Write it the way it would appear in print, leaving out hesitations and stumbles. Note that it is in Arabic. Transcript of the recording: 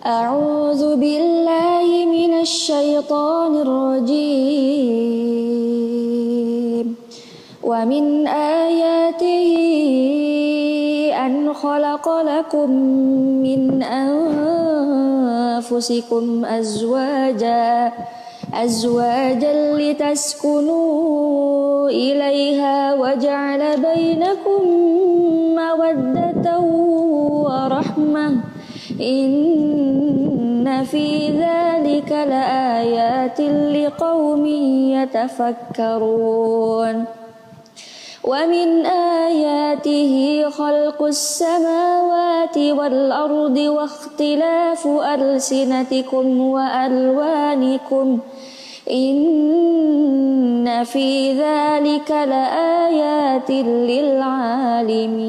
أعوذ بالله من الشيطان الرجيم ومن آياته أن خلق لكم من أنفسكم أزواجا لتسكنوا إليها وجعل بينكم مودة ورحمة إن في ذلك لآيات لقوم يتفكرون ومن آياته خلق السماوات والأرض واختلاف ألسنتكم وألوانكم إن في ذلك لآيات للعالمين.